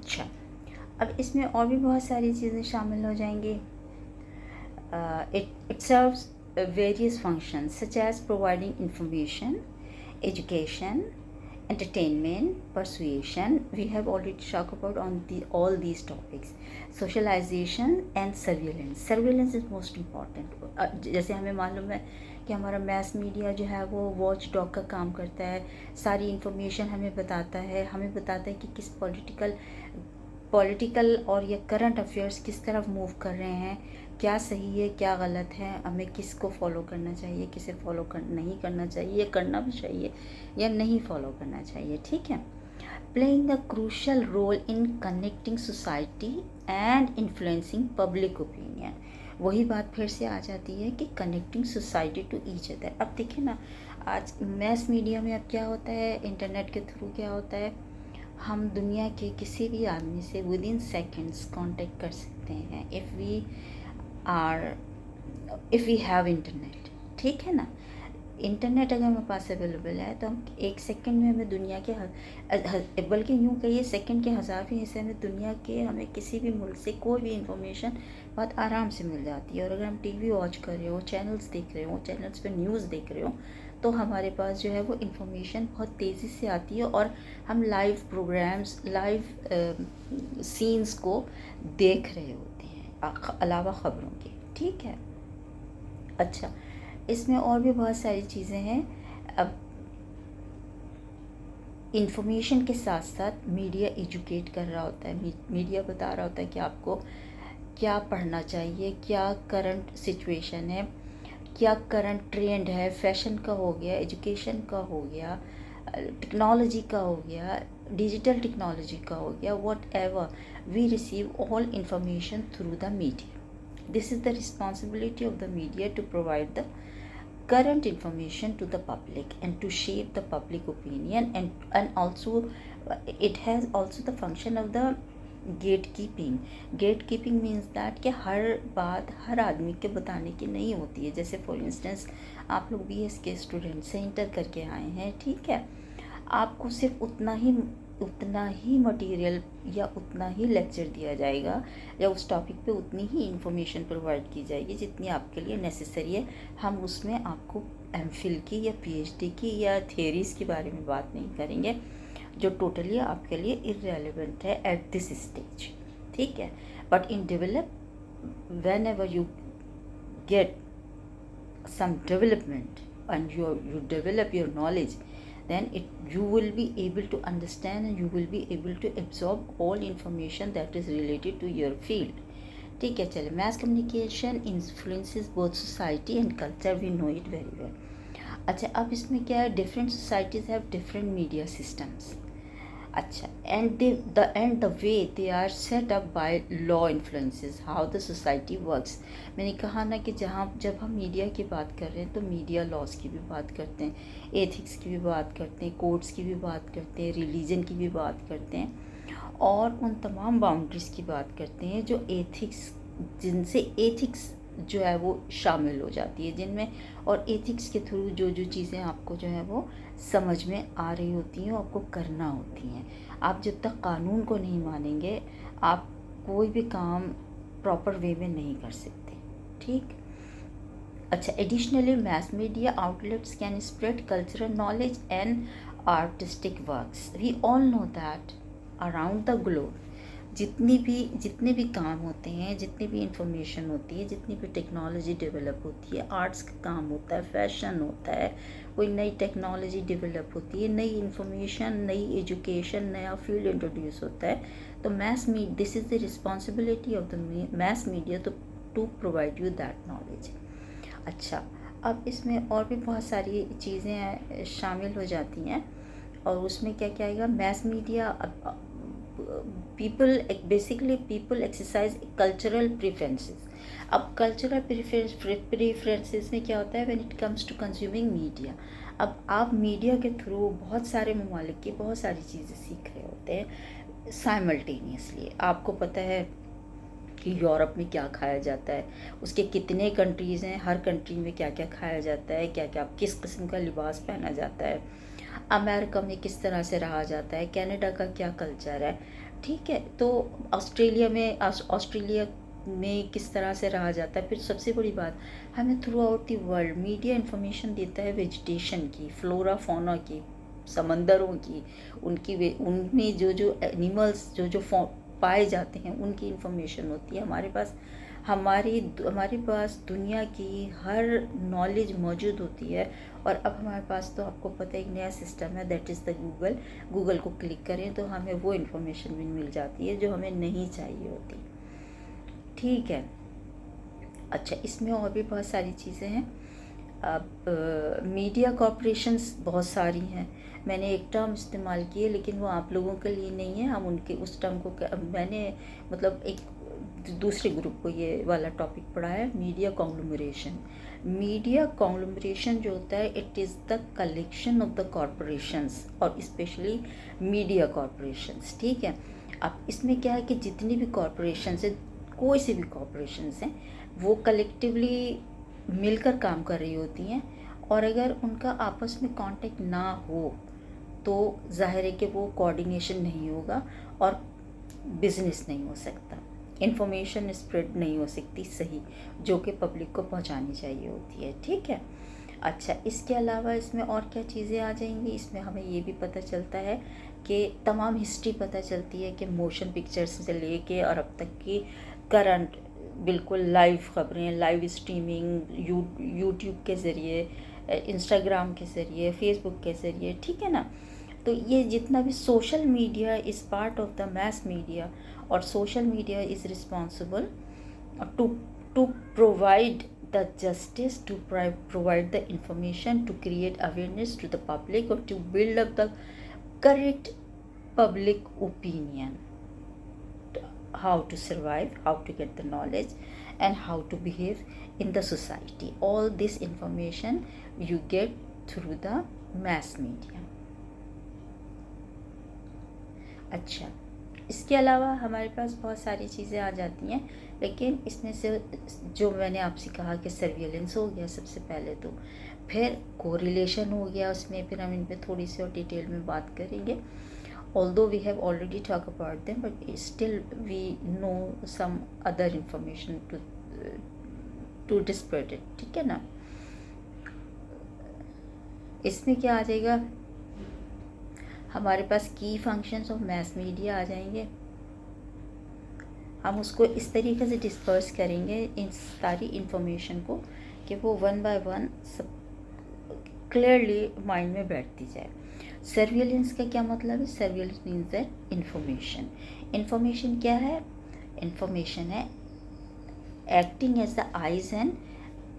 अच्छा, अब इसमें और भी बहुत सारी चीज़ें शामिल हो जाएंगी। It serves various functions such as providing information, education, entertainment, persuasion. We have already talked about on all these topics. Socialization and surveillance. Surveillance is most important. जैसे हमें मालूम है कि हमारा मैस मीडिया जो है वो वॉच डॉग का काम करता है, सारी इन्फॉर्मेशन हमें बताता है, कि किस पॉलिटिकल और ये करंट अफेयर्स किस तरफ मूव कर रहे हैं, क्या सही है क्या गलत है, हमें किसको फॉलो करना चाहिए, किसे फॉलो नहीं करना चाहिए, करना भी चाहिए या नहीं फॉलो करना चाहिए। ठीक है। Playing the crucial role in connecting society and influencing public opinion. वही बात फिर से आ जाती है कि connecting society to each other. अब देखिए ना, आज मैस मीडिया में अब क्या होता है, इंटरनेट के थ्रू क्या होता है, हम दुनिया के किसी भी आदमी से विद इन सेकेंड्स कॉन्टेक्ट कर सकते हैं इफ़ वी हैव इंटरनेट। ठीक है ना, इंटरनेट अगर हमारे पास अवेलेबल है तो हम एक सेकंड में हमें दुनिया के बल्कि यूँ कहिए सेकंड के हज़ारवें हिस्से में दुनिया के हमें किसी भी मुल्क से कोई भी इंफॉर्मेशन बहुत आराम से मिल जाती है। और अगर हम टीवी वॉच कर रहे हो, चैनल्स देख रहे हो, चैनल्स पे न्यूज़ देख रहे हो, तो हमारे पास जो है वो इन्फॉर्मेशन बहुत तेज़ी से आती है और हम लाइव प्रोग्राम्स, लाइव सीन्स को देख रहे होते हैं अलावा ख़बरों के। ठीक है। अच्छा, इसमें और भी बहुत सारी चीज़ें हैं। अब इन्फॉर्मेशन के साथ साथ मीडिया एजुकेट कर रहा होता है, मीडिया बता रहा होता है कि आपको क्या पढ़ना चाहिए, क्या करंट सिचुएशन है, क्या करंट ट्रेंड है, फैशन का हो गया, एजुकेशन का हो गया, टेक्नोलॉजी का हो गया, डिजिटल टेक्नोलॉजी का हो गया, whatever we receive all information through the media. This is the responsibility of the media to provide the current information to the public and to shape the public opinion, and also it has also the function of the gatekeeping means that कि हर बात हर आदमी के बताने की नहीं होती है। जैसे फॉर इंस्टेंस आप लोग BS के स्टूडेंट से इंटर करके आए हैं, ठीक है, आपको सिर्फ उतना ही मटेरियल या उतना ही लेक्चर दिया जाएगा या उस टॉपिक पे उतनी ही इंफॉर्मेशन प्रोवाइड की जाएगी जितनी आपके लिए नेसेसरी है। हम उसमें आपको MPhil की या PhD की या थियरीज़ के बारे में बात नहीं करेंगे जो टोटली आपके लिए इररेलेवेंट है एट दिस स्टेज। ठीक है। But in develop, when ever you get some development and you develop your knowledge, then you will be able to understand and you will be able to absorb all information that is related to your field। ठीक है। चलिए, mass communication influences both society and culture, we know it very well। अच्छा, अब इसमें क्या है, different societies have different media systems। अच्छा, and the way they are set up by law influences how the society works। मैंने कहा ना कि जब हम मीडिया की बात कर रहे हैं तो मीडिया लॉज की भी बात करते हैं, एथिक्स की भी बात करते हैं, कोड्स की भी बात करते हैं, रिलीजन की भी बात करते हैं और उन तमाम बाउंड्रीज़ की बात करते हैं जो जिनसे एथिक्स जो है वो शामिल हो जाती है जिनमें, और एथिक्स के थ्रू जो चीज़ें आपको जो है वो समझ में आ रही होती हैं, आपको करना होती हैं। आप जब तक कानून को नहीं मानेंगे आप कोई भी काम प्रॉपर वे में नहीं कर सकते। ठीक। अच्छा, additionally mass media outlets can spread cultural knowledge and artistic works. We all know that around the globe जितने भी काम होते हैं, जितनी भी इंफॉर्मेशन होती है, जितनी भी टेक्नोलॉजी डेवलप होती है, आर्ट्स का काम होता है, फैशन होता है, कोई नई टेक्नोलॉजी डेवलप होती है, नई इंफॉर्मेशन, नई एजुकेशन, नया फील्ड इंट्रोड्यूस होता है, तो this is the responsibility of the mass media to provide you that knowledge. अच्छा, अब इसमें और भी बहुत सारी चीज़ें शामिल हो जाती हैं और उसमें क्या क्या आएगा, mass media people exercise cultural preferences. अब कल्चरल प्रेफरेंसेस में क्या होता है, when it comes to consuming media, अब आप मीडिया के थ्रू बहुत सारे ममालिक की बहुत सारी चीज़ें सीख रहे होते हैं साइमल्टेनियसली। आपको पता है कि यूरोप में क्या खाया जाता है, उसके कितने कंट्रीज़ हैं, हर कंट्री में क्या क्या खाया जाता है, क्या क्या किस किस्म का लिबास पहना जाता है, अमेरिका में किस तरह से रहा जाता है, कनाडा का क्या कल्चर है। ठीक है। तो ऑस्ट्रेलिया में किस तरह से रहा जाता है। फिर सबसे बड़ी बात, हमें through out the world media information देता है वेजिटेशन की, फ्लोरा फौना की, समंदरों की, उनमें जो जो एनिमल्स जो जो पाए जाते हैं उनकी इन्फॉर्मेशन होती है हमारे पास। हमारे पास दुनिया की हर नॉलेज मौजूद होती है। और अब हमारे पास तो आपको पता है एक नया सिस्टम है, दैट इज़ द गूगल को क्लिक करें तो हमें वो इन्फॉर्मेशन भी मिल जाती है जो हमें नहीं चाहिए होती। ठीक है। अच्छा, इसमें और भी बहुत सारी चीज़ें हैं। अब मीडिया कॉरपोरेशंस बहुत सारी हैं। मैंने एक टर्म इस्तेमाल की है लेकिन वो आप लोगों के लिए नहीं है। हम उनके उस टर्म को मैंने मतलब एक दूसरे ग्रुप को ये वाला टॉपिक पढ़ा है, मीडिया कॉन्ग्लोमरेशन। मीडिया कॉन्ग्लोमरेशन जो होता है, it is the collection of the corporations और स्पेशली मीडिया कॉरपोरेशंस। ठीक है। अब इसमें क्या है कि जितनी भी कॉरपोरेशंस हैं, कोई से भी कॉरपोरेशंस हैं, वो कलेक्टिवली मिलकर काम कर रही होती हैं। और अगर उनका आपस में कांटेक्ट ना हो तो जाहिर है कि वो कोऑर्डिनेशन नहीं होगा और बिजनेस नहीं हो सकता, इन्फॉर्मेशन स्प्रेड नहीं हो सकती सही, जो कि पब्लिक को पहुंचानी चाहिए होती है। ठीक है। अच्छा, इसके अलावा इसमें और क्या चीज़ें आ जाएंगी, इसमें हमें ये भी पता चलता है कि तमाम हिस्ट्री पता चलती है कि मोशन पिक्चर्स से लेके और अब तक की करंट बिल्कुल लाइव खबरें, लाइव स्ट्रीमिंग, यूट्यूब के ज़रिए, इंस्टाग्राम के ज़रिए, फेसबुक के ज़रिए। ठीक है ना। तो ये जितना भी social media is part of the mass media, और social media is responsible to to provide the justice, to provide the information, to create awareness to the public, or to build up the correct public opinion, how to survive, how to get the knowledge, and how to behave in the society. All this information you get through the mass media. अच्छा, इसके अलावा हमारे पास बहुत सारी चीज़ें आ जाती हैं, लेकिन इसमें से जो मैंने आपसे कहा कि सर्विलेंस हो गया सबसे पहले, तो फिर कोरिलेशन हो गया उसमें, फिर हम इन पे थोड़ी सी और डिटेल में बात करेंगे। Although we have already talk about them, but still we know some other information to dispread it. ठीक है ना। इसमें क्या आ जाएगा, हमारे पास की फंक्शंस ऑफ मैस मीडिया आ जाएंगे। हम उसको इस तरीके से डिस्पर्स करेंगे इन सारी इंफॉर्मेशन को कि वो वन बाय वन सब क्लियरली माइंड में बैठती जाए। सर्विलेंस का क्या मतलब है? Surveillance means that information. Information क्या है? इंफॉर्मेशन है acting as the eyes and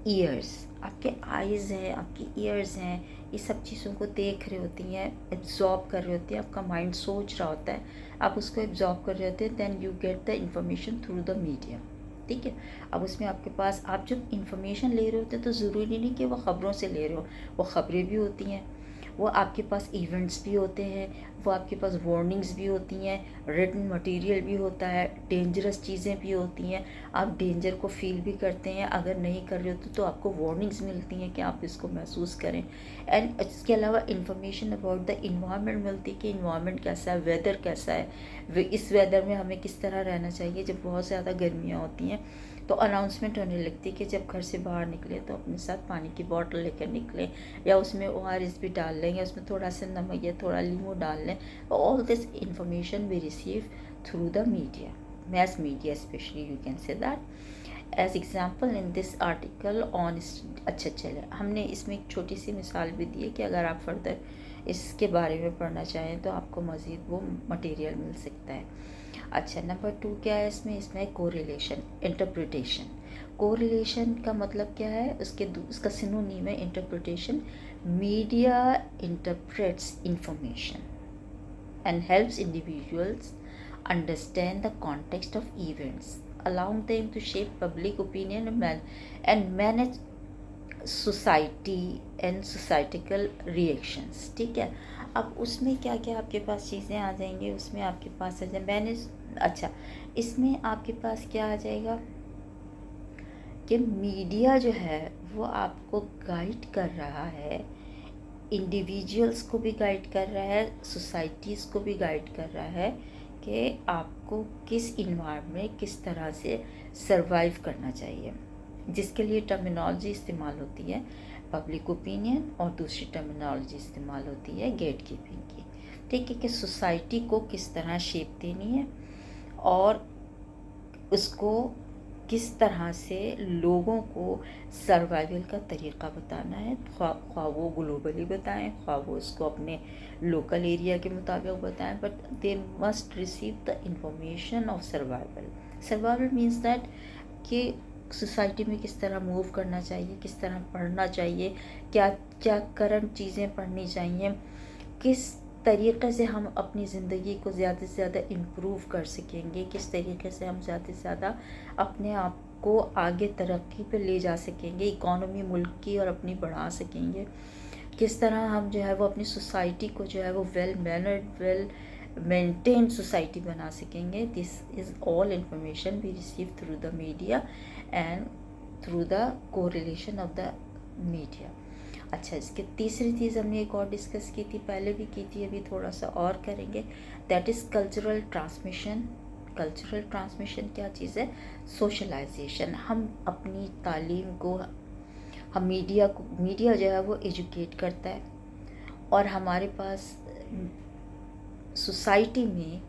ears. आपके आइज़ हैं, आपके ईयर्स हैं, ये सब चीज़ों को देख रहे होती हैं, एब्जॉर्ब कर रहे होती हैं। आपका माइंड सोच रहा होता है, आप उसको एब्जॉर्ब कर रहे होते हैं, then you get the information through the media. ठीक है। अब उसमें आपके पास, आप जब इंफॉर्मेशन ले रहे होते हैं तो ज़रूरी नहीं कि वो ख़बरों से ले रहे हो, वो ख़बरें भी होती हैं, वो आपके पास इवेंट्स भी होते हैं, वो आपके पास वार्निंग्स भी होती हैं, रिटन मटेरियल भी होता है, डेंजरस चीज़ें भी होती हैं। आप डेंजर को फील भी करते हैं, अगर नहीं कर रहे होते तो आपको वार्निंग्स मिलती हैं कि आप इसको महसूस करें। एंड इसके अलावा इंफॉर्मेशन अबाउट द इन्वायरमेंट मिलती है कि इन्वायरमेंट कैसा है, वेदर कैसा है, इस वेदर में हमें किस तरह रहना चाहिए। जब बहुत ज़्यादा गर्मियाँ होती हैं तो अनाउंसमेंट होने लगती है कि जब घर से बाहर निकले तो अपने साथ पानी की बॉटल लेकर निकलें, या उसमें ORS भी डाल लें, या उसमें थोड़ा सा नमक या थोड़ा नींबू डाल लें। All this information we receive through the media, mass media especially, you can say that as example in this article on। अच्छा चले, हमने इसमें एक छोटी सी मिसाल भी दी है कि अगर आप फर्दर इसके बारे में पढ़ना चाहें तो आपको मज़ीद वो मटेरियल मिल सकता है। अच्छा, नंबर 2 क्या है इसमें कोरिलेशन, इंटरप्रिटेशन। कोरिलेशन का मतलब क्या है? उसका सिनोनिम है interpretation. Media interprets information and helps individuals understand the context of events, allowing them to shape public opinion and manage society and societal reactions। ठीक है। अब उसमें क्या क्या आपके पास चीज़ें आ जाएंगी, उसमें आपके पास आ जाए मैनेज। अच्छा, इसमें आपके पास क्या आ जाएगा कि मीडिया जो है वो आपको गाइड कर रहा है, इंडिविजुअल्स को भी गाइड कर रहा है, सोसाइटीज़ को भी गाइड कर रहा है कि आपको किस इन्वायरमेंट में किस तरह से सरवाइव करना चाहिए, जिसके लिए टर्मिनोलॉजी इस्तेमाल होती है पब्लिक ओपिनियन और दूसरी टर्मिनोलॉजी इस्तेमाल होती है गेट कीपिंग की। ठीक है, कि सोसाइटी को किस तरह शेप देनी है और उसको किस तरह से लोगों को सर्वाइवल का तरीक़ा बताना है, ख्वाह वो ग्लोबली बताएं, ख्वाह वो उसको अपने लोकल एरिया के मुताबिक बताएं, but they must receive the information of survival. Survival means that कि सोसाइटी में किस तरह मूव करना चाहिए, किस तरह पढ़ना चाहिए, क्या क्या करंट चीज़ें पढ़नी चाहिए, किस तरीक़े से हम अपनी ज़िंदगी को ज़्यादा से ज़्यादा इम्प्रूव कर सकेंगे, किस तरीक़े से हम ज़्यादा से ज़्यादा अपने आप को आगे तरक्की पे ले जा सकेंगे, इकॉनमी मुल्क की और अपनी बढ़ा सकेंगे, किस तरह हम जो है वो अपनी सोसाइटी को जो है वो well mannered well maintain society बना सकेंगे। This is all information we receive through the media and through the correlation of the media. अच्छा, इसके तीसरी चीज़ हमने एक और डिस्कस की थी, पहले भी की थी, अभी थोड़ा सा और करेंगे, that is cultural transmission. Cultural transmission क्या चीज़ है? सोशलाइजेशन। हम अपनी तालीम को, हम मीडिया जो है वो एजुकेट करता है और हमारे पास सोसाइटी में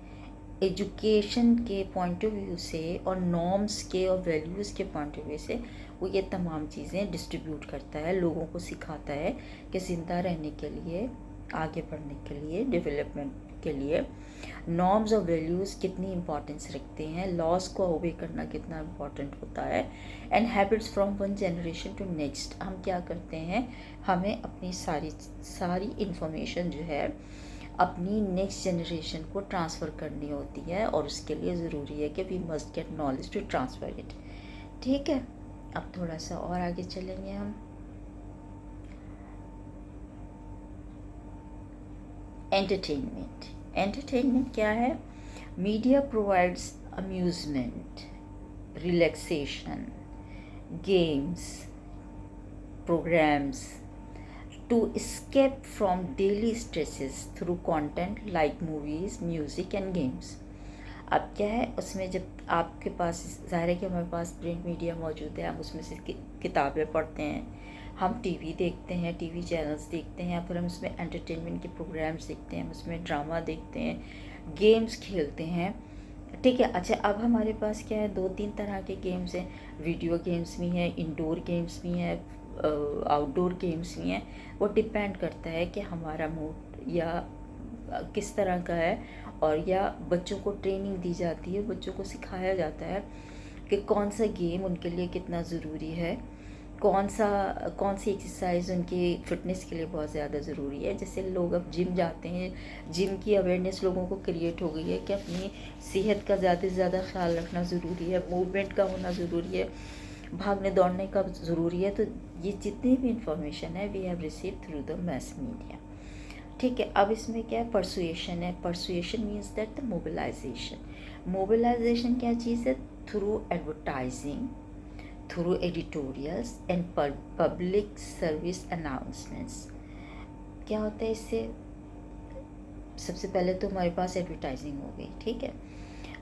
एजुकेशन के पॉइंट ऑफ व्यू से और नॉर्म्स के और वैल्यूज़ के पॉइंट ऑफ व्यू से वो ये तमाम चीज़ें डिस्ट्रीब्यूट करता है, लोगों को सिखाता है कि ज़िंदा रहने के लिए, आगे बढ़ने के लिए, डेवलपमेंट के लिए नॉर्म्स और वैल्यूज़ कितनी इंपॉर्टेंस रखते हैं, लॉज को ओबे करना कितना इम्पॉर्टेंट होता है, and habits from one generation to next. हम क्या करते हैं, हमें अपनी सारी इंफॉर्मेशन जो है अपनी नेक्स्ट जनरेशन को ट्रांसफ़र करनी होती है और उसके लिए ज़रूरी है कि we must get knowledge to transfer it. ठीक है, अब थोड़ा सा और आगे चलेंगे हम। एंटरटेनमेंट क्या है? Media provides amusement, relaxation, games, programmes to escape from daily stresses through content like movies, music and games। अब क्या है, उसमें जब आपके पास ज़ाहिर है कि हमारे पास प्रिंट मीडिया मौजूद है, हम उसमें से किताबें पढ़ते हैं, हम टीवी देखते हैं, टीवी चैनल्स देखते हैं, या फिर हम उसमें एंटरटेनमेंट के प्रोग्राम्स देखते हैं, हम उसमें ड्रामा देखते हैं, गेम्स खेलते हैं। ठीक है, अच्छा, अब हमारे पास क्या है, 2-3 तरह के गेम्स हैं, वीडियो गेम्स भी हैं, इंडोर गेम्स भी हैं, आउटडोर गेम्स भी हैं। वो डिपेंड करता है कि हमारा मूड या किस तरह का है, और या बच्चों को ट्रेनिंग दी जाती है, बच्चों को सिखाया जाता है कि कौन सा गेम उनके लिए कितना ज़रूरी है, कौन सी एक्सरसाइज उनकी फ़िटनेस के लिए बहुत ज़्यादा ज़रूरी है। जैसे लोग अब जिम जाते हैं, जिम की अवेयरनेस लोगों को क्रिएट हो गई है कि अपनी सेहत का ज़्यादा से ज़्यादा ख्याल रखना ज़रूरी है, मूवमेंट का होना ज़रूरी है, भागने दौड़ने का ज़रूरी है। तो ये जितनी भी इंफॉर्मेशन है we have receive through the mass media. ठीक है, अब इसमें क्या है, परसुएशन है। Persuasion means that the mobilisation क्या चीज़ है? Through advertising, through editorials and public service announcements. क्या होता है इससे? सबसे पहले तो हमारे पास एडवर्टाइजिंग हो गई। ठीक है,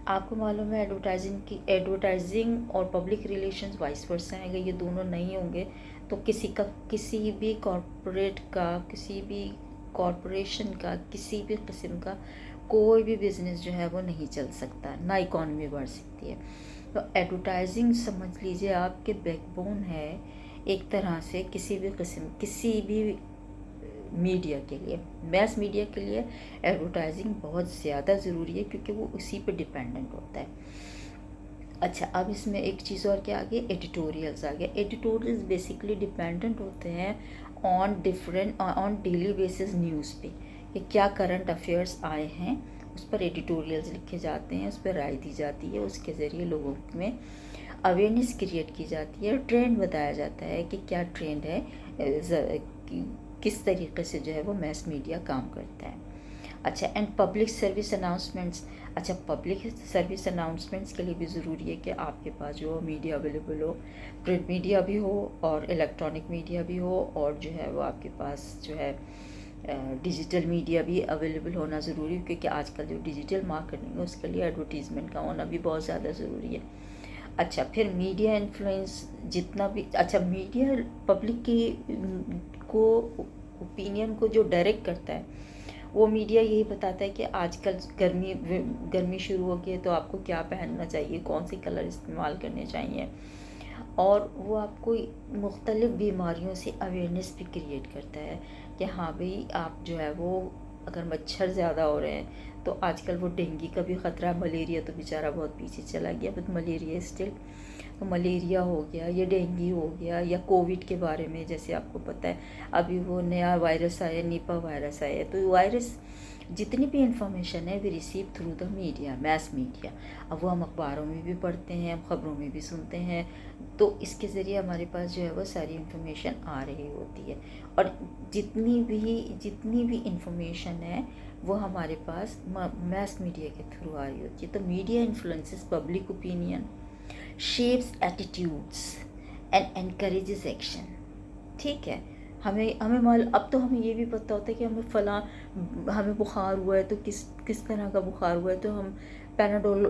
आपको मालूम है एडवर्टाइजिंग और पब्लिक रिलेशंस वाइस वर्सा है, अगर ये दोनों नहीं होंगे तो किसी भी कॉरपोरेट का, किसी भी कॉरपोरेशन का, किसी भी किस्म का कोई भी बिज़नेस जो है वो नहीं चल सकता, ना इकॉनमी बढ़ सकती है। तो एडवर्टाइजिंग समझ लीजिए आपके बैकबोन है एक तरह से किसी भी मीडिया के लिए, मैस मीडिया के लिए एडवर्टाइजिंग बहुत ज़्यादा ज़रूरी है, क्योंकि वो उसी पे डिपेंडेंट होता है। अच्छा, अब इसमें एक चीज़ और क्या आ गई, एडिटोरियल्स आ गया। एडिटोरियल्स बेसिकली डिपेंडेंट होते हैं ऑन डेली बेसिस न्यूज़ पे, कि क्या करंट अफेयर्स आए हैं, उस पर एडिटोरियल्स लिखे जाते हैं, उस पर राय दी जाती है, उसके ज़रिए लोगों में अवेयरनेस क्रिएट की जाती है, ट्रेंड बताया जाता है कि क्या ट्रेंड है, किस तरीके से जो है वो मैस मीडिया काम करता है। अच्छा, एंड पब्लिक सर्विस अनाउंसमेंट्स। अच्छा, पब्लिक सर्विस अनाउंसमेंट्स के लिए भी ज़रूरी है कि आपके पास जो मीडिया अवेलेबल हो, प्रिंट मीडिया भी हो और इलेक्ट्रॉनिक मीडिया भी हो, और जो है वो आपके पास जो है डिजिटल मीडिया भी अवेलेबल होना ज़रूरी है, क्योंकि आजकल जो डिजिटल मार्केटिंग है उसके लिए एडवर्टीज़मेंट का होना भी बहुत ज़्यादा ज़रूरी है। अच्छा, फिर मीडिया इन्फ्लुएंस जितना भी, अच्छा मीडिया पब्लिक की को ओपिनियन को जो डायरेक्ट करता है, वो मीडिया यही बताता है कि आजकल गर्मी शुरू हो गई है तो आपको क्या पहनना चाहिए, कौन सी कलर इस्तेमाल करने चाहिए, और वो आपको मुख्तलिफ़ बीमारियों से अवेयरनेस भी क्रिएट करता है कि हाँ भाई आप जो है वो, अगर मच्छर ज़्यादा हो रहे हैं तो आजकल वो डेंगू का भी ख़तरा है, मलेरिया तो बेचारा बहुत पीछे चला गया, बट मलेरिया स्टिल, तो मलेरिया हो गया या डेंगू हो गया, या कोविड के बारे में जैसे आपको पता है अभी वो नया वायरस आया, निपा वायरस आया, तो वायरस जितनी भी इंफॉर्मेशन है we receive through the media, mass media. अब वो हम अखबारों में भी पढ़ते हैं, हम ख़बरों में भी सुनते हैं, तो इसके ज़रिए हमारे पास जो है वो सारी इन्फॉर्मेशन आ रही होती है, और जितनी भी इंफॉर्मेशन है वो हमारे पास मैस मीडिया के थ्रू आ रही होती है। तो media influences public opinion, shapes attitudes and encourages action. ठीक है, हमें अब तो हमें ये भी पता होता है कि हमें बुखार हुआ है तो किस तरह का बुखार हुआ है, तो हम पैनाडोल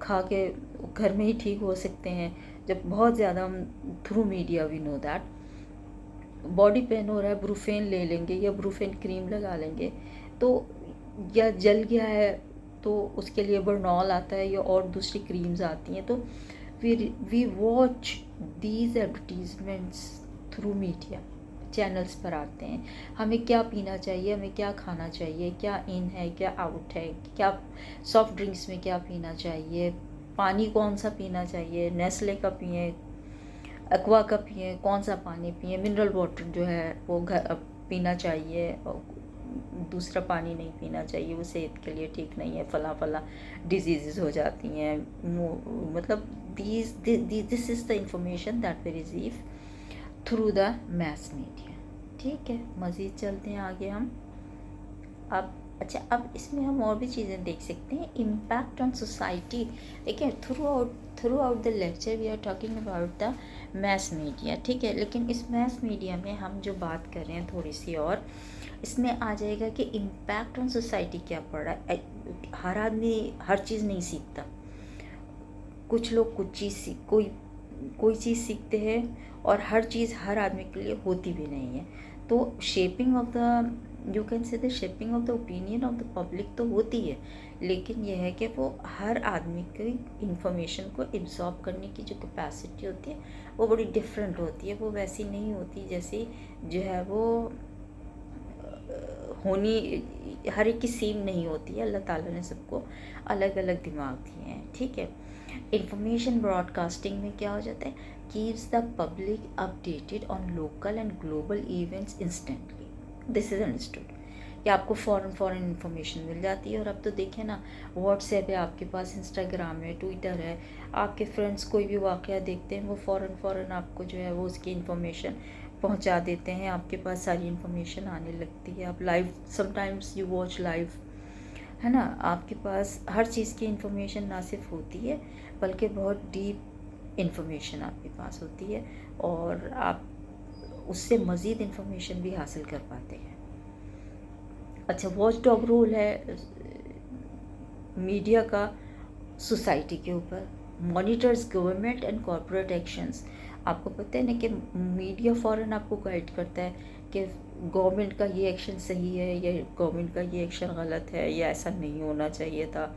खा के घर में ही ठीक हो सकते हैं। जब बहुत ज़्यादा हम through media we know that, body pain हो रहा है ब्रूफेन ले लेंगे या ब्रूफेन क्रीम लगा लेंगे, तो या जल गया है तो उसके लिए बर्नॉल आता है या और दूसरी क्रीम्स आती हैं। तो we watch these advertisements through media, channels पर आते हैं, हमें क्या पीना चाहिए, हमें क्या खाना चाहिए, क्या इन है क्या आउट है, क्या सॉफ्ट ड्रिंक्स में क्या पीना चाहिए, पानी कौन सा पीना चाहिए, नेस्ले का पिए, एक्वा का पिए, कौन सा पानी पिए, मिनरल वाटर जो है वो पीना चाहिए, और दूसरा पानी नहीं पीना चाहिए, वो सेहत के लिए ठीक नहीं है, फला डिजीज़ हो जाती हैं। मतलब this is the information that we receive through the mass media. ठीक है, मज़ीद चलते हैं आगे हम। अब इसमें हम और भी चीज़ें देख सकते हैं, इम्पैक्ट ऑन सोसाइटी। देखिए, throughout the lecture we are talking about the mass media. ठीक है, लेकिन इस मैस मीडिया में हम जो बात कर रहे हैं थोड़ी सी और, इसमें आ जाएगा कि इम्पैक्ट ऑन सोसाइटी क्या पड़ रहा है। हर आदमी हर चीज़ नहीं सीखता, कुछ लोग कुछ चीज़ कोई चीज़ सीखते हैं, और हर चीज़ हर आदमी के लिए होती भी नहीं है। तो shaping of the, you can say the shaping of the opinion of the public तो होती है, लेकिन यह है कि वो हर आदमी की इंफॉर्मेशन को एब्जॉर्ब करने की जो कैपेसिटी होती है वो बड़ी डिफरेंट होती है, वो वैसी नहीं होती जैसे जो है वो होनी, हर एक की सेम नहीं होती है। अल्लाह ताला ने सबको अलग अलग दिमाग दिए हैं। ठीक है, इंफॉर्मेशन ब्रॉडकास्टिंग में क्या हो जाता है, keeps the public updated on local and global events instantly. This is understood कि आपको फ़ौरन इन्फॉर्मेशन मिल जाती है। और अब तो देखें ना, व्हाट्सएप है आपके पास, इंस्टाग्राम है, ट्विटर है, आपके फ्रेंड्स कोई भी वाक़या देखते हैं वो फ़ौरन आपको जो है वो उसकी इन्फॉर्मेशन पहुंचा देते हैं, आपके पास सारी इन्फॉर्मेशन आने लगती है। आप live, sometimes you watch live, है ना, आपके पास हर चीज़ की इन्फॉर्मेशन ना सिर्फ होती है बल्कि बहुत डीप इन्फॉर्मेशन आपके पास होती है, और आप उससे मज़ीद इन्फॉर्मेशन भी हासिल कर पाते हैं। अच्छा, वॉच डॉग रोल है मीडिया का सोसाइटी के ऊपर, monitors government and corporate actions. आपको पता है ना कि मीडिया फ़ौरन आपको गाइड करता है कि गवर्नमेंट का ये एक्शन सही है या गवर्नमेंट का ये एक्शन गलत है, या ऐसा नहीं होना चाहिए था,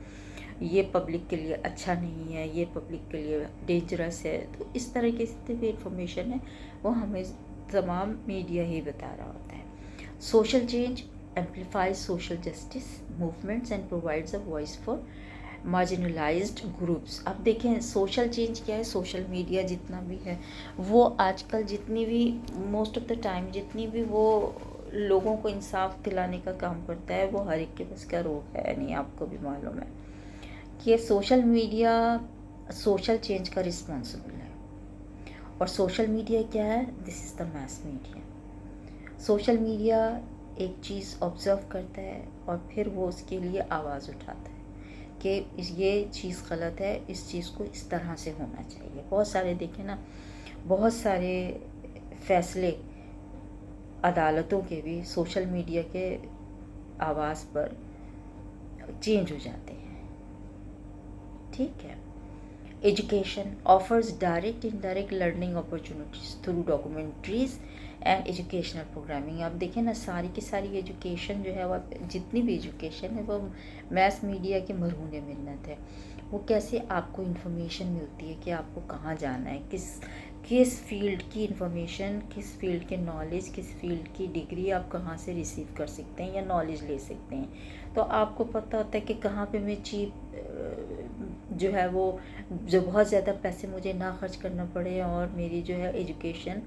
ये पब्लिक के लिए अच्छा नहीं है, ये पब्लिक के लिए डेंजरस है। तो इस तरह की जितनी भी इंफॉर्मेशन है वो हमें तमाम मीडिया ही बता रहा होता है। Social change amplifies social justice movements and provides a voice for marginalized groups। अब देखें सोशल चेंज क्या है, सोशल मीडिया जितना भी है वो आजकल जितनी भी मोस्ट ऑफ द टाइम जितनी भी वो लोगों को इंसाफ दिलाने का काम करता है वो हर एक के बस का रोग है नहीं। आपको भी मालूम है कि सोशल मीडिया सोशल चेंज का रिस्पॉन्सिबल है, और सोशल मीडिया क्या है, this is the mass media. Social media एक चीज़ ऑब्ज़र्व करता है और फिर वो उसके लिए आवाज़ उठाता है कि ये चीज़ गलत है, इस चीज़ को इस तरह से होना चाहिए। बहुत सारे देखें ना, बहुत सारे फैसले अदालतों के भी सोशल मीडिया के आवाज़ पर चेंज हो जाते हैं। ठीक है। Education offers direct indirect learning opportunities through documentaries and educational programming. आप देखें ना, सारी की सारी एजुकेशन जो है वो, जितनी भी एजुकेशन है वो मैस मीडिया के मरहून मिन्नत है। वो कैसे आपको इन्फॉर्मेशन मिलती है कि आपको कहाँ जाना है, किस फील्ड की इंफॉर्मेशन, किस फील्ड के नॉलेज, किस फील्ड की डिग्री आप कहाँ से रिसीव कर सकते हैं या नॉलेज ले सकते हैं। तो आपको पता होता है कि कहाँ पे मैं चीप जो है वो, जो बहुत ज़्यादा पैसे मुझे ना खर्च करना पड़े और मेरी जो है एजुकेशन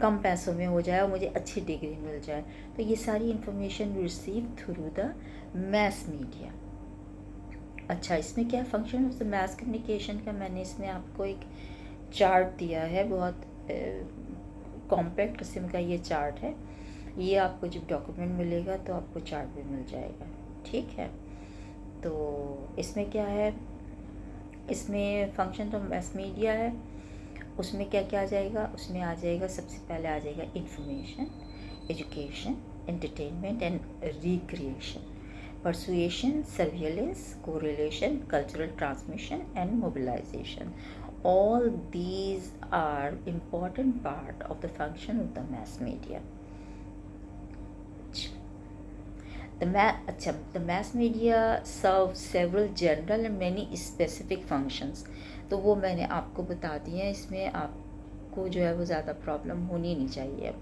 कम पैसों में हो जाए और मुझे अच्छी डिग्री मिल जाए। तो ये सारी information receive through the mass media. अच्छा, इसमें क्या function of the mess communication का मैंने इसमें आपको एक चार्ट दिया है, बहुत कॉम्पैक्ट किस्म का ये चार्ट है। ये आपको जब डॉक्यूमेंट मिलेगा तो आपको चार्ट भी मिल जाएगा। ठीक है। तो इसमें क्या है, इसमें फंक्शन ऑफ मैस मीडिया है, उसमें क्या क्या आ जाएगा, उसमें आ जाएगा सबसे पहले आ जाएगा information, education, entertainment and recreation, persuasion, surveillance, correlation, cultural transmission and mobilization. All these are important part of the function of the mass media. The mass media serves several general and many specific functions. तो वो मैंने आपको बता दी है, इसमें आपको जो है वो ज़्यादा प्रॉब्लम होनी नहीं चाहिए।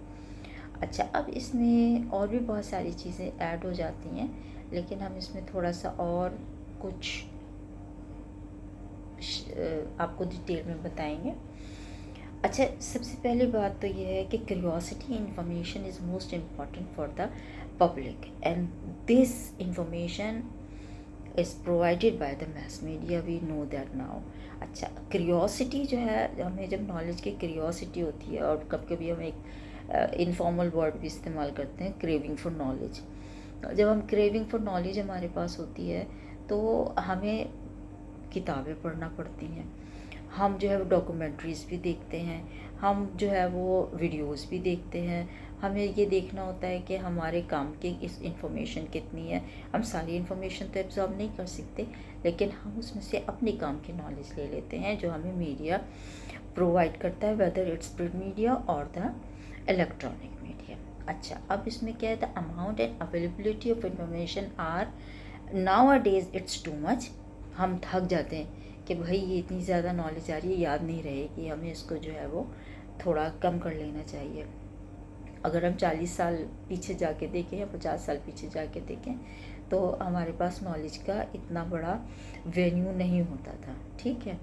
अच्छा, अब इसमें और भी बहुत सारी चीज़ें ऐड हो जाती हैं, लेकिन हम इसमें थोड़ा सा और कुछ आपको डिटेल में बताएंगे। अच्छा, सबसे पहली बात तो ये है कि curiosity information is most important for the public and this information is provided by the mass media, we know that now. अच्छा, क्यूरियोसिटी जो है, हमें जब नॉलेज की क्यूरियोसिटी होती है, और कभी कभी हम एक इनफॉर्मल वर्ड भी इस्तेमाल करते हैं, क्रेविंग फॉर नॉलेज। जब हम क्रेविंग फॉर नॉलेज हमारे पास होती है तो हमें किताबें पढ़ना पड़ती हैं, हम जो है वो डॉक्यूमेंट्रीज़ भी देखते हैं, हम जो है वो वीडियोस भी देखते हैं। हमें ये देखना होता है कि हमारे काम की इस इंफॉर्मेशन कितनी है। हम सारी इन्फॉर्मेशन तो एब्जॉर्ब नहीं कर सकते, लेकिन हम उसमें से अपने काम की नॉलेज ले लेते हैं जो हमें मीडिया प्रोवाइड करता है, वेदर इट्स प्रिंट मीडिया और द इलेक्ट्रॉनिक मीडिया। अच्छा, अब इसमें क्या है, the amount and availability of information are nowadays it's too much. हम थक जाते हैं कि भाई ये इतनी ज़्यादा नॉलेज आ रही है, याद नहीं रहेगी, हमें इसको जो है वो थोड़ा कम कर लेना चाहिए। अगर हम 40 साल पीछे जाके देखें या 50 साल पीछे जाके देखें तो हमारे पास नॉलेज का इतना बड़ा वेन्यू नहीं होता था। ठीक है।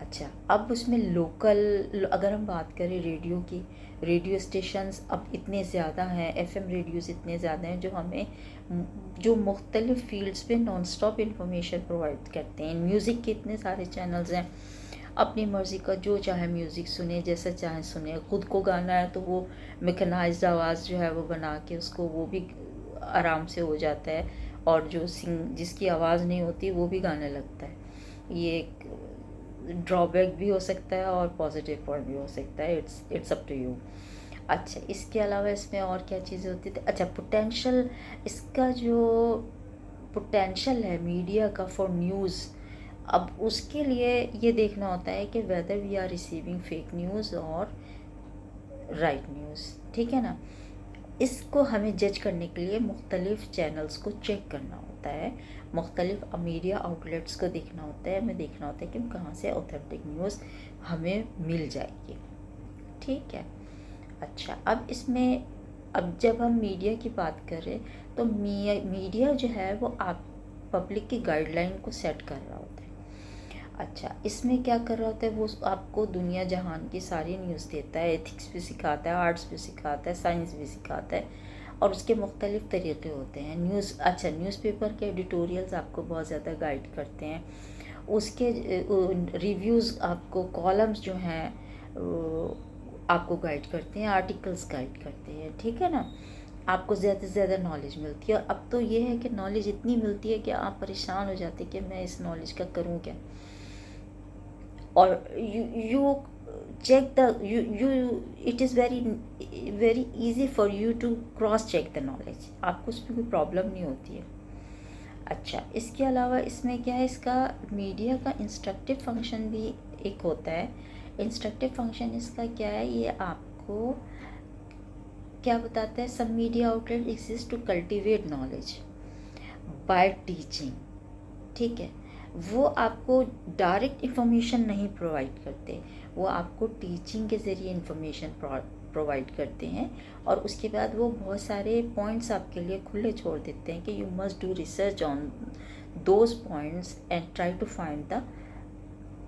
अच्छा, अब उसमें लोकल अगर हम बात करें रेडियो की, रेडियो स्टेशंस अब इतने ज़्यादा हैं, एफएम रेडियोज़ इतने ज़्यादा हैं जो हमें जो मुख्तलिफ़ फील्ड्स पे नॉन स्टॉप इंफॉर्मेशन प्रोवाइड करते हैं। म्यूज़िक के इतने सारे चैनल्स हैं, अपनी मर्ज़ी का जो चाहे म्यूज़िक सुने, जैसा चाहे सुने। ख़ुद को गाना है तो वो मैकेनाइज्ड आवाज़ जो है वो बना के उसको, वो भी आराम से हो जाता है, और जो जिसकी आवाज़ नहीं होती वो भी गाने लगता है। ये एक ड्रॉबैक भी हो सकता है और पॉजिटिव पॉइंट भी हो सकता है, इट्स अप टू यू। अच्छा, इसके अलावा इसमें और क्या चीज़ें होती थी। अच्छा, पोटेंशियल, इसका जो पोटेंशियल है मीडिया का फॉर न्यूज़, अब उसके लिए ये देखना होता है कि whether we are receiving fake news और राइट न्यूज़। ठीक है ना। इसको हमें जज करने के लिए मुख्तलिफ़ चैनल्स को चेक करना होता है, मुख्तलिफ़ मीडिया आउटलेट्स को देखना होता है, हमें देखना होता है कि कहाँ से ऑथेंटिक न्यूज़ हमें मिल जाएगी। ठीक है। अच्छा, अब इसमें, अब जब हम मीडिया की बात करें तो मीडिया जो है वो आप पब्लिक की गाइडलाइन को सेट कर रहा होता है। अच्छा, इसमें क्या कर रहा होता है, वो आपको दुनिया जहान की सारी न्यूज़ देता है, एथिक्स भी सिखाता है, आर्ट्स भी सिखाता है, साइंस भी सिखाता है, और उसके मुख्तलिफ़ तरीक़े होते हैं न्यूज़। अच्छा, न्यूज़पेपर के एडिटोरियल्स आपको बहुत ज़्यादा गाइड करते हैं, उसके रिव्यूज़ आपको, कॉलम्स जो हैं आपको गाइड करते हैं, आर्टिकल्स गाइड करते हैं। ठीक है ना। आपको ज़्यादा से ज़्यादा नॉलेज मिलती है, और अब तो ये है कि नॉलेज इतनी मिलती है कि आप परेशान हो जाते हैं कि मैं इस नॉलेज का करूँ क्या। और check the you it is very easy for you to cross check the knowledge, आपको उसमें कोई प्रॉब्लम नहीं होती है। अच्छा, इसके अलावा इसमें क्या है, इसका मीडिया का इंस्ट्रक्टिव फंक्शन भी एक होता है। इंस्ट्रक्टिव फंक्शन इसका क्या है, ये आपको क्या बताता है, सब media outlet exist to cultivate knowledge by teaching. ठीक है, वो आपको डायरेक्ट इन्फॉर्मेशन नहीं प्रोवाइड करते, वो आपको टीचिंग के ज़रिए इन्फॉर्मेशन प्रोवाइड करते हैं, और उसके बाद वो बहुत सारे पॉइंट्स आपके लिए खुले छोड़ देते हैं कि you must do research on those points and try to find the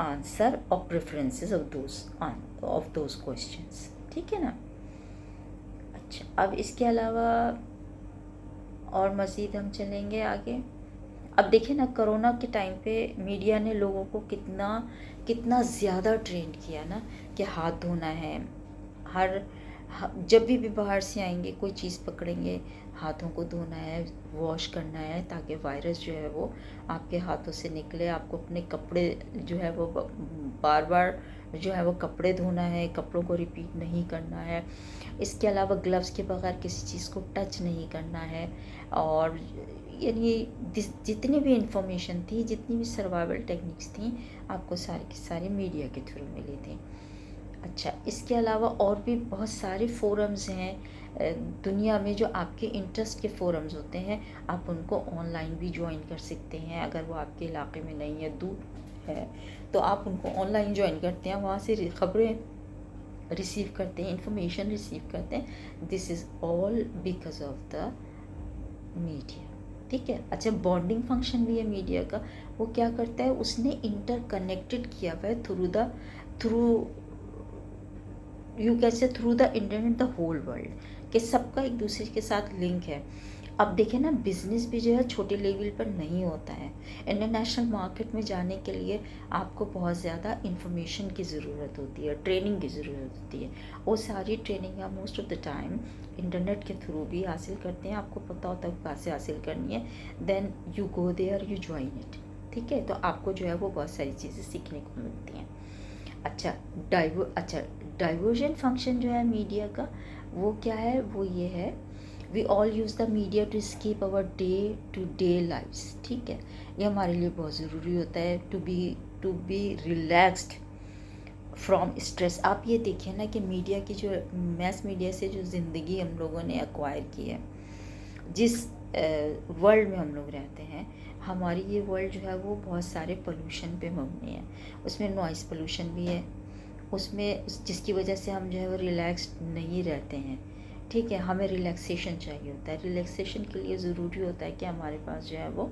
answer और प्रेफरेंसेस ऑफ दोज क्वेश्चंस। ठीक है ना। अच्छा, अब इसके अलावा और मज़ीद हम चलेंगे आगे। अब देखिए ना, कोरोना के टाइम पे मीडिया ने लोगों को कितना कितना ज़्यादा ट्रेन किया ना कि हाथ धोना है, जब भी बाहर से आएंगे कोई चीज़ पकड़ेंगे, हाथों को धोना है, वॉश करना है, ताकि वायरस जो है वो आपके हाथों से निकले। आपको अपने कपड़े जो है वो बार बार जो है वो कपड़े धोना है, कपड़ों को रिपीट नहीं करना है। इसके अलावा ग्लव्स के बगैर किसी चीज़ को टच नहीं करना है। और यानी जितनी भी इंफॉर्मेशन थी, जितनी भी सर्वाइवल टेक्निक्स थी, आपको सारी की सारी मीडिया के थ्रू मिली थी। अच्छा, इसके अलावा और भी बहुत सारे फोरम्स हैं दुनिया में जो आपके इंटरेस्ट के फोरम्स होते हैं, आप उनको ऑनलाइन भी ज्वाइन कर सकते हैं। अगर वो आपके इलाके में नहीं है, दूर है, तो आप उनको ऑनलाइन ज्वाइन करते हैं, वहाँ से खबरें रिसीव करते हैं, इंफॉर्मेशन रिसीव करते हैं। This is all because of the media. ठीक है। अच्छा, बॉन्डिंग फंक्शन भी है मीडिया का। वो क्या करता है, उसने इंटरकनेक्टेड किया हुआ है थ्रू यू कैसे through the internet the whole world, कि सबका एक दूसरे के साथ लिंक है। अब देखें ना, बिजनेस भी जो है छोटे लेवल पर नहीं होता है। इंटरनेशनल मार्केट में जाने के लिए आपको बहुत ज़्यादा इंफॉर्मेशन की ज़रूरत होती है, ट्रेनिंग की ज़रूरत होती है। वो सारी ट्रेनिंग आप most of the time internet के थ्रू भी हासिल करते हैं, आपको पता होता है कहाँ से हासिल करनी है। Then you go there, you join it. ठीक है, तो आपको जो है वो बहुत सारी चीज़ें सीखने को मिलती हैं। अच्छा, डाइवर्जन फंक्शन जो है मीडिया का, वो क्या है, वो ये है, we all use the media to escape our day to day lifes. ठीक है, ये हमारे लिए बहुत ज़रूरी होता है to be relaxed from stress. आप ये देखिए ना कि मीडिया की जो मैस मीडिया से जो ज़िंदगी हम लोगों ने एक्वायर की है, जिस वर्ल्ड में हम लोग रहते हैं, हमारी ये वर्ल्ड जो है वो बहुत सारे पोल्यूशन पे मबनी है। उसमें नॉइज़ पोल्यूशन भी है, उसमें जिसकी वजह से हम जो है वो रिलैक्स्ड नहीं रहते हैं। ठीक है, हमें रिलैक्सेशन चाहिए होता है। रिलैक्सेशन के लिए ज़रूरी होता है कि हमारे पास जो है वो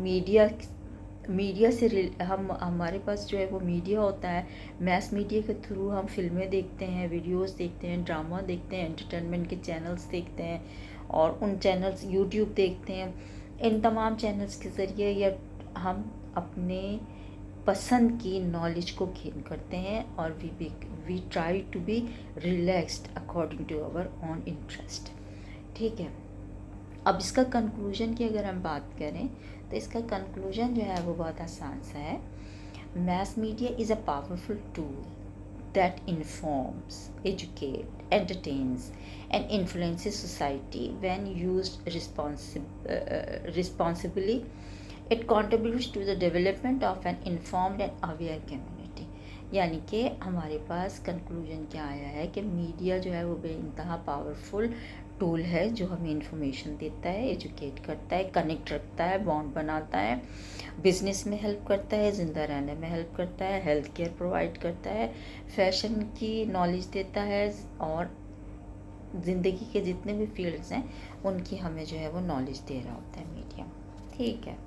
मीडिया से हमारे पास जो है वो मीडिया होता है। मैस मीडिया के थ्रू हम फिल्में देखते हैं, वीडियोस देखते हैं, ड्रामा देखते हैं, एंटरटेनमेंट के चैनल्स देखते हैं, और उन चैनल्स यूट्यूब देखते हैं। इन तमाम चैनल्स के ज़रिए या हम अपने पसंद की नॉलेज को गेन करते हैं, और we try to be relaxed according to our own interest. ठीक है, अब इसका कंक्लूजन की अगर हम बात करें, तो इसका कंक्लूजन जो है वो बहुत आसान सा है। Mess media is a powerful tool that informs, educates, entertains, and influences society when used responsibly. It contributes to the development of an informed and aware community. यानी कि हमारे पास कंक्लूजन क्या आया है कि मीडिया जो है वो बेइंतहा पावरफुल टूल है, जो हमें इंफॉर्मेशन देता है, एजुकेट करता है, कनेक्ट रखता है, बॉन्ड बनाता है, बिजनेस में हेल्प करता है, ज़िंदा रहने में हेल्प करता है, हेल्थ केयर प्रोवाइड करता है, फैशन की नॉलेज देता है, और ज़िंदगी के जितने भी फील्ड्स हैं उनकी हमें जो है वो नॉलेज दे रहा होता है मीडिया। ठीक है।